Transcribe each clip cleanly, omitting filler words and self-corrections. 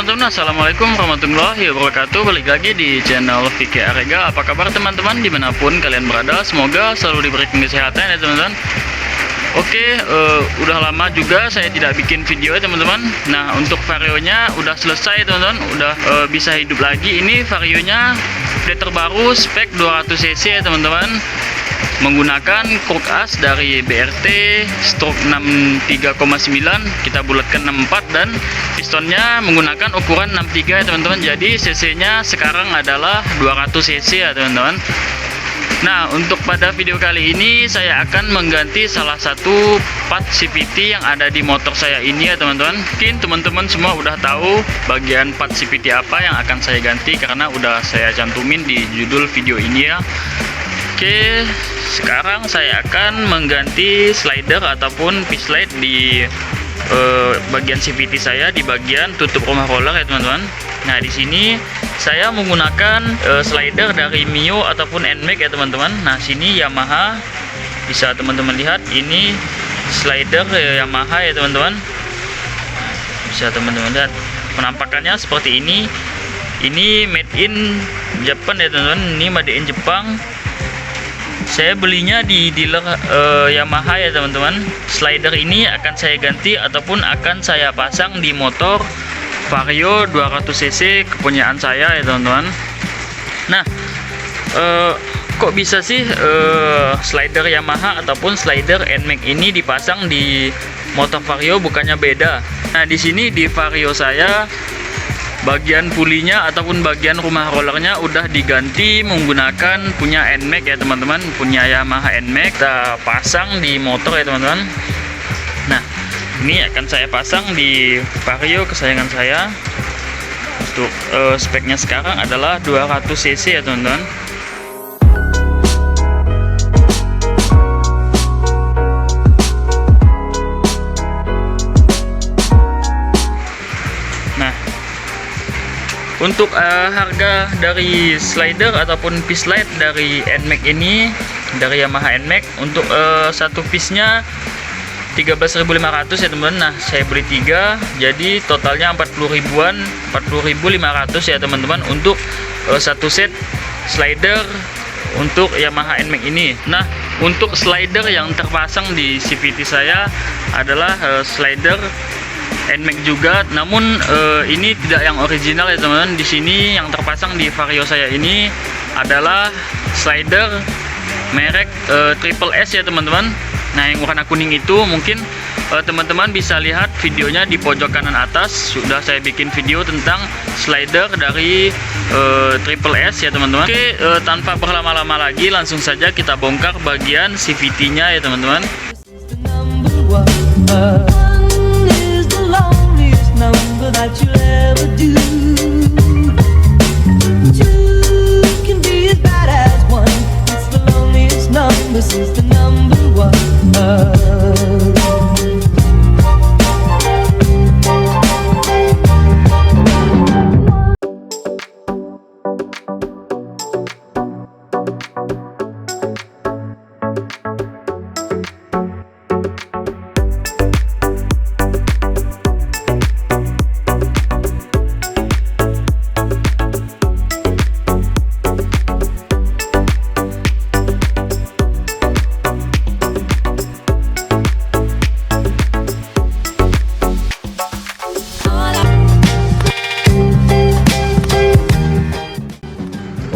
teman-teman, assalamualaikum warahmatullahi wabarakatuh. Balik lagi di channel Vicky Arega. Apa kabar teman-teman dimanapun kalian berada? Semoga selalu diberikan kesehatan ya teman-teman. Oke, udah lama juga saya tidak bikin video ya teman-teman. Nah, untuk varionya udah selesai teman-teman, udah bisa hidup lagi. Ini varionya update terbaru, spek 200 cc ya teman-teman, menggunakan kruk as dari BRT stroke 63,9, kita bulatkan 64, dan pistonnya menggunakan ukuran 63 ya teman-teman. Jadi cc nya sekarang adalah 200 cc ya teman-teman. Nah, untuk pada video kali ini saya akan mengganti salah satu part CVT yang ada di motor saya ini ya teman-teman. Mungkin teman-teman semua udah tahu bagian part CVT apa yang akan saya ganti karena udah saya cantumin di judul video ini ya. Oke, sekarang saya akan mengganti slider ataupun P-slide di bagian CVT saya, di bagian tutup rumah roller ya teman-teman. Nah, di sini saya menggunakan slider dari Mio ataupun NMAX ya teman-teman. Nah, sini Yamaha, bisa teman-teman lihat ini slider Yamaha ya teman-teman. Bisa teman-teman lihat penampakannya seperti ini. Ini made in Japan ya teman-teman. Ini made in Jepang. Saya belinya di dealer Yamaha ya teman-teman. Slider ini akan saya ganti ataupun akan saya pasang di motor Vario 200 cc kepunyaan saya ya teman-teman. Nah, kok bisa sih slider Yamaha ataupun slider NMAX ini dipasang di motor Vario, bukannya beda? Nah, di sini di Vario saya bagian pulinya ataupun bagian rumah rollernya udah diganti menggunakan punya NMAX ya teman-teman, punya Yamaha NMAX. Kita pasang di motor ya teman-teman. Nah, ini akan saya pasang di Vario kesayangan saya. Untuk speknya sekarang adalah 200 cc ya teman-teman. Untuk harga dari slider ataupun P-slide dari NMAX ini, dari Yamaha NMAX, untuk satu piece-nya 13.500 ya teman-teman. Nah, saya beli 3, jadi totalnya 40 ribuan, 40.500 ya teman-teman untuk satu set slider untuk Yamaha NMAX ini. Nah, untuk slider yang terpasang di CVT saya adalah slider NMAX juga, namun ini tidak yang original ya teman-teman. Di sini yang terpasang di Vario saya ini adalah slider merek Triple S ya teman-teman. Nah, yang warna kuning itu mungkin teman-teman bisa lihat videonya di pojok kanan atas. Sudah saya bikin video tentang slider dari Triple S ya teman-teman. Oke, tanpa berlama-lama lagi langsung saja kita bongkar bagian CVT-nya ya teman-teman. That you'll ever do. Two can be as bad as one. It's the loneliest number since the number one.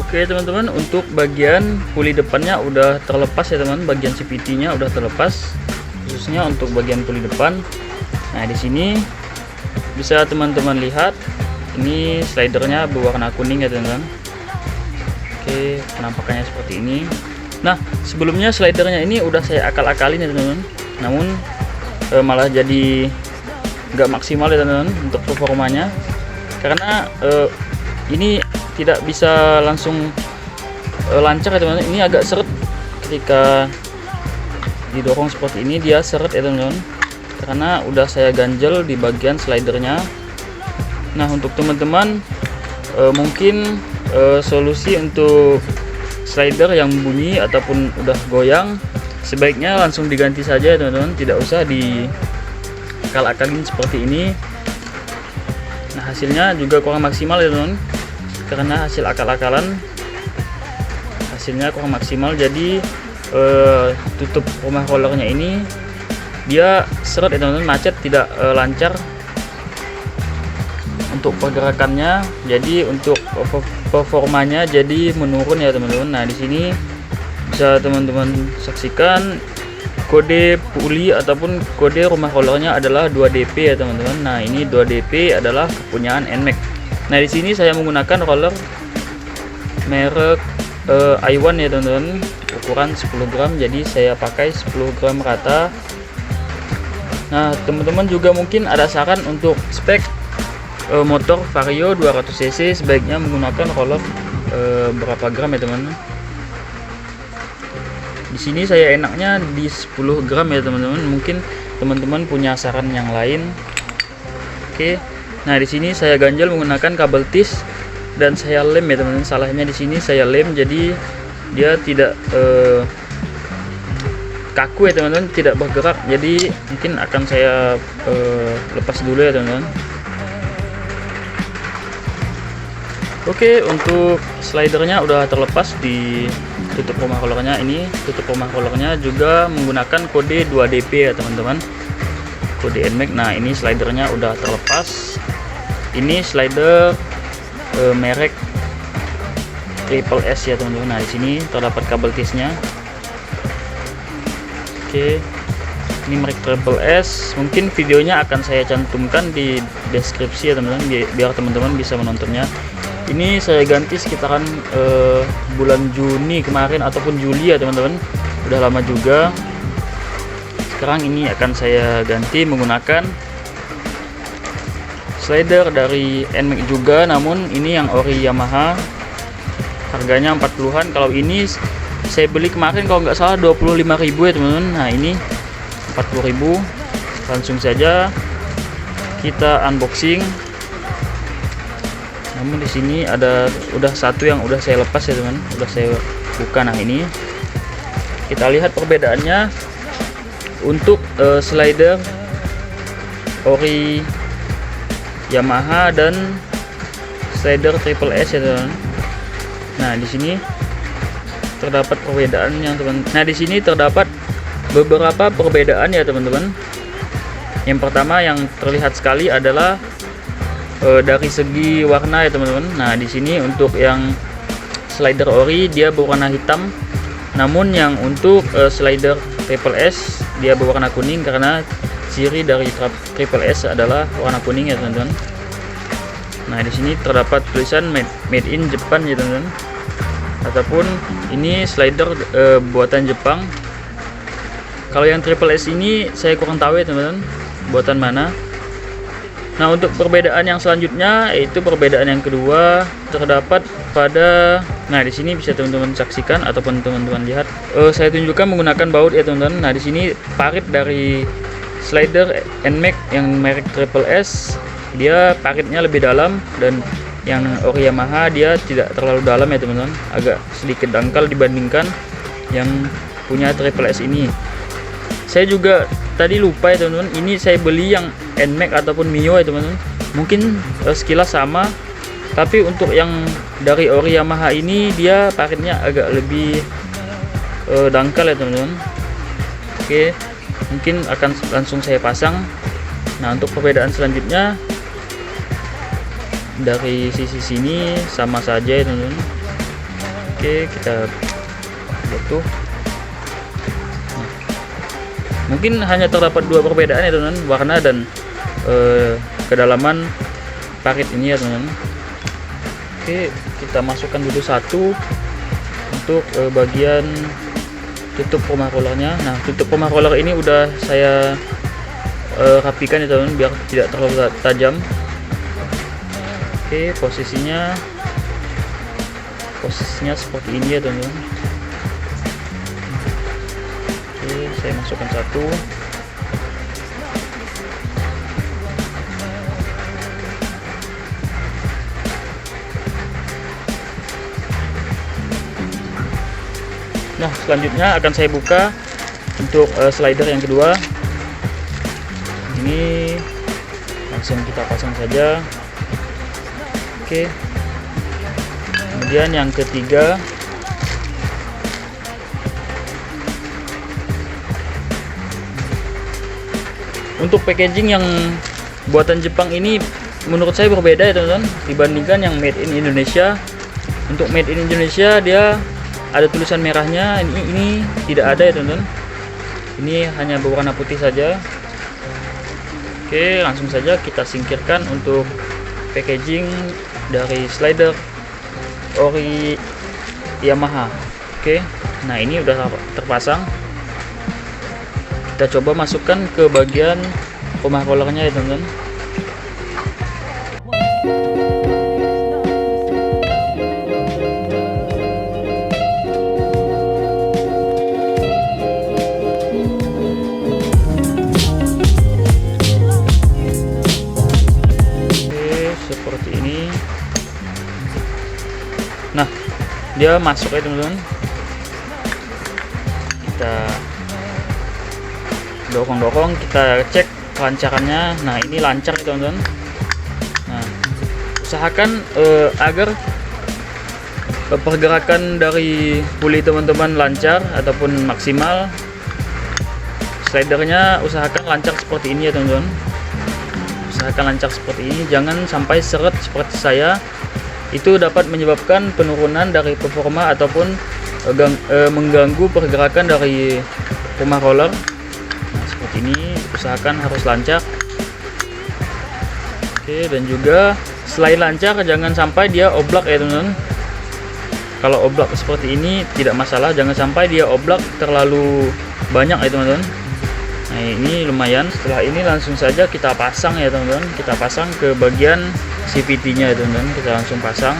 Oke teman-teman, untuk bagian puli depannya udah terlepas ya teman, bagian CVT nya udah terlepas, khususnya untuk bagian puli depan. Nah, di sini bisa teman-teman lihat ini slidernya berwarna kuning ya teman-teman. Oke, penampakannya seperti ini. Nah, sebelumnya slidernya ini udah saya akal-akalin ya teman-teman, namun malah jadi nggak maksimal ya teman-teman untuk performanya, karena ini tidak bisa langsung lancar ya teman-teman. Ini agak seret ketika didorong seperti ini, dia seret ya teman-teman, karena udah saya ganjel di bagian slidernya. Nah, untuk teman-teman mungkin solusi untuk slider yang bunyi ataupun udah goyang, sebaiknya langsung diganti saja ya teman-teman, tidak usah di akal-akalin seperti ini. Nah, hasilnya juga kurang maksimal ya teman-teman, karena hasil akal-akalan hasilnya kurang maksimal. Jadi tutup rumah rollernya ini dia seret ya teman-teman, macet, tidak lancar untuk pergerakannya, jadi untuk performanya jadi menurun ya teman-teman. Nah di sini bisa teman-teman saksikan kode puli ataupun kode rumah rollernya adalah 2DP ya teman-teman. Nah ini 2DP adalah kepunyaan NMAX. Nah di sini saya menggunakan roller merek i1 ya teman-teman, ukuran 10 gram, jadi saya pakai 10 gram rata. Nah teman-teman juga mungkin ada saran untuk spek motor Vario 200 cc sebaiknya menggunakan roller berapa gram ya teman-teman. Di sini saya enaknya di 10 gram ya teman-teman, mungkin teman-teman punya saran yang lain. Oke, nah di sini saya ganjel menggunakan kabel tis dan saya lem ya teman-teman. Salahnya di sini saya lem, jadi dia tidak kaku ya teman-teman, tidak bergerak. Jadi mungkin akan saya lepas dulu ya teman-teman. Oke, untuk slidernya udah terlepas di tutup rumah rollernya. Ini tutup rumah rollernya juga menggunakan kode 2DP ya teman-teman, kode NMAX. Nah ini slidernya udah terlepas. Ini slider merek Triple S ya teman-teman. Nah di sini terdapat kabel tisnya. Oke, ini merek Triple S. Mungkin videonya akan saya cantumkan di deskripsi ya teman-teman, biar teman-teman bisa menontonnya. Ini saya ganti sekitaran bulan Juni kemarin ataupun Juli ya teman-teman, udah lama juga. Sekarang ini akan saya ganti menggunakan slider dari NMAX juga, namun ini yang ori Yamaha, harganya 40-an. Kalau ini saya beli kemarin kalau nggak salah 25.000 ya teman-teman. Nah ini 40.000. Langsung saja kita unboxing. Namun di sini udah satu yang udah saya lepas ya teman, udah saya buka. Nah ini kita lihat perbedaannya untuk slider ori Yamaha dan slider Triple S ya teman. Nah di sini terdapat perbedaan yang teman. Nah di sini terdapat beberapa perbedaan ya teman-teman. Yang pertama yang terlihat sekali adalah dari segi warna ya teman-teman. Nah di sini untuk yang slider ori dia berwarna hitam, namun yang untuk slider Triple S dia berwarna kuning, karena ciri dari Triple S adalah warna kuning ya teman-teman. Nah di sini terdapat tulisan made in Japan ya teman-teman, ataupun ini slider buatan Jepang. Kalau yang Triple S ini saya kurang tahu ya teman-teman buatan mana. Nah untuk perbedaan yang selanjutnya, yaitu perbedaan yang kedua, terdapat pada, nah di sini bisa teman-teman saksikan ataupun teman-teman lihat. Saya tunjukkan menggunakan baut ya teman-teman. Nah di sini parit dari slider NMAX yang merek Triple S, dia paritnya lebih dalam, dan yang ori Yamaha dia tidak terlalu dalam ya teman-teman, agak sedikit dangkal dibandingkan yang punya Triple S ini. Saya juga tadi lupa ya teman-teman, ini saya beli yang NMAX ataupun Mio ya teman-teman, mungkin sekilas sama, tapi untuk yang dari ori Yamaha ini dia paritnya agak lebih dangkal ya teman-teman. Oke, mungkin akan langsung saya pasang. Nah untuk perbedaan selanjutnya, dari sisi sini sama saja ya teman-teman. Oke, kita butuh. Mungkin hanya terdapat dua perbedaan ya teman-teman, warna dan kedalaman parit ini ya teman-teman. Oke, kita masukkan dulu satu untuk bagian tutup rumah rollernya. Nah tutup rumah roller ini udah saya rapikan ya teman-teman, biar tidak terlalu tajam. Oke, posisinya seperti ini ya teman-teman. Saya masukkan satu. Nah selanjutnya akan saya buka untuk slider yang kedua. Ini langsung kita pasang saja. Oke. Kemudian yang ketiga, untuk packaging yang buatan Jepang ini menurut saya berbeda ya teman-teman, dibandingkan yang made in Indonesia. Untuk made in Indonesia dia ada tulisan merahnya, ini tidak ada ya teman-teman. Ini hanya berwarna putih saja. Oke, langsung saja kita singkirkan untuk packaging dari slider ori Yamaha. Oke, nah ini udah terpasang. Kita coba masukkan ke bagian rumah rollernya ya teman-teman. Seperti ini. Nah, dia masuk ya teman-teman. Kita dorong-dorong, kita cek kelancarannya. Nah, ini lancar ya teman-teman. Nah, usahakan agar pergerakan dari puli teman-teman lancar ataupun maksimal. Slidernya usahakan lancar seperti ini ya teman-teman. Usahakan lancar seperti ini, jangan sampai seret seperti saya. Itu dapat menyebabkan penurunan dari performa ataupun mengganggu pergerakan dari rumah roller. Nah, seperti ini, usahakan harus lancar. Oke, dan juga selain lancar, jangan sampai dia oblak ya teman-teman. Kalau oblak seperti ini tidak masalah, jangan sampai dia oblak terlalu banyak ya teman-teman. Nah, ini lumayan. Setelah ini langsung saja kita pasang ya teman-teman. Kita pasang ke bagian CVT nya ya teman-teman. Kita langsung pasang.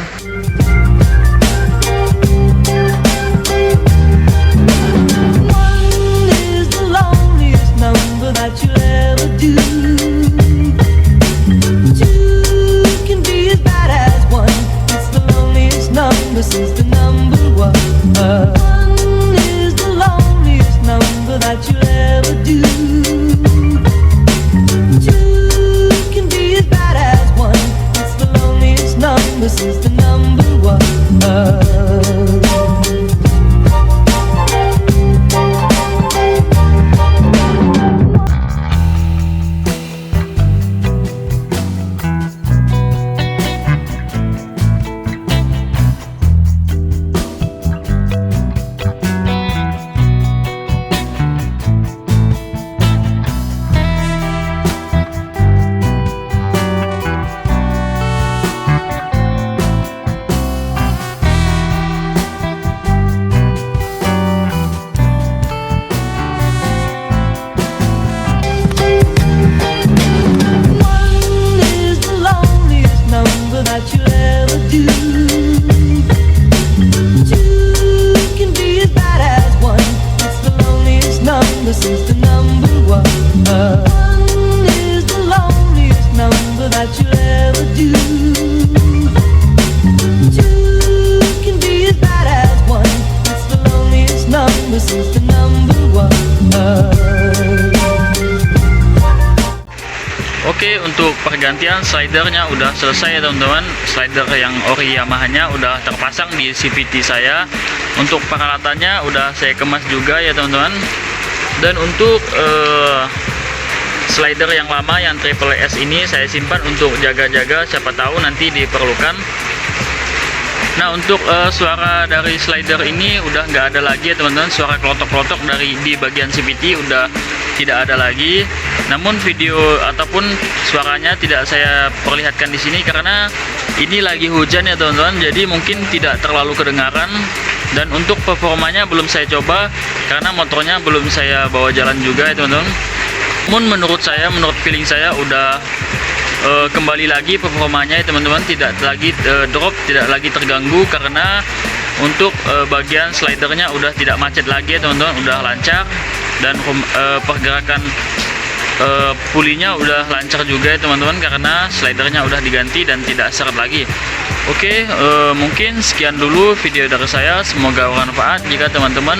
Oke, untuk pergantian slidernya udah selesai ya teman-teman. Slider yang ori Yamaha-nya udah terpasang di CVT saya. Untuk peralatannya udah saya kemas juga ya teman-teman. Dan untuk slider yang lama yang Triple S ini saya simpan untuk jaga-jaga, siapa tahu nanti diperlukan. Nah, untuk suara dari slider ini udah nggak ada lagi ya teman-teman. Suara klotok-klotok dari di bagian CVT udah tidak ada lagi. Namun video ataupun suaranya tidak saya perlihatkan di sini karena ini lagi hujan ya teman-teman. Jadi mungkin tidak terlalu kedengaran. Dan untuk performanya belum saya coba karena motornya belum saya bawa jalan juga ya teman-teman. Namun menurut saya, menurut feeling saya udah kembali lagi performanya ya teman-teman, tidak lagi drop, tidak lagi terganggu karena untuk bagian slidernya udah tidak macet lagi ya teman-teman, udah lancar. Dan pergerakan pulinya udah lancar juga ya teman-teman karena slidernya udah diganti dan tidak seret lagi. Oke, mungkin sekian dulu video dari saya, semoga bermanfaat. Jika teman-teman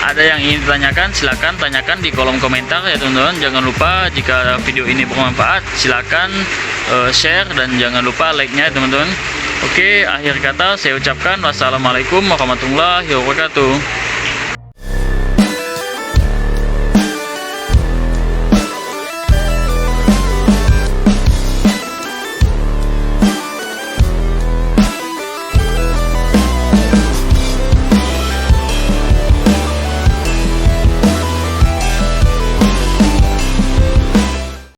ada yang ingin ditanyakan, silahkan tanyakan di kolom komentar ya teman-teman. Jangan lupa jika video ini bermanfaat, silahkan share, dan jangan lupa like-nya teman-teman. Oke, akhir kata saya ucapkan wassalamualaikum warahmatullahi wabarakatuh.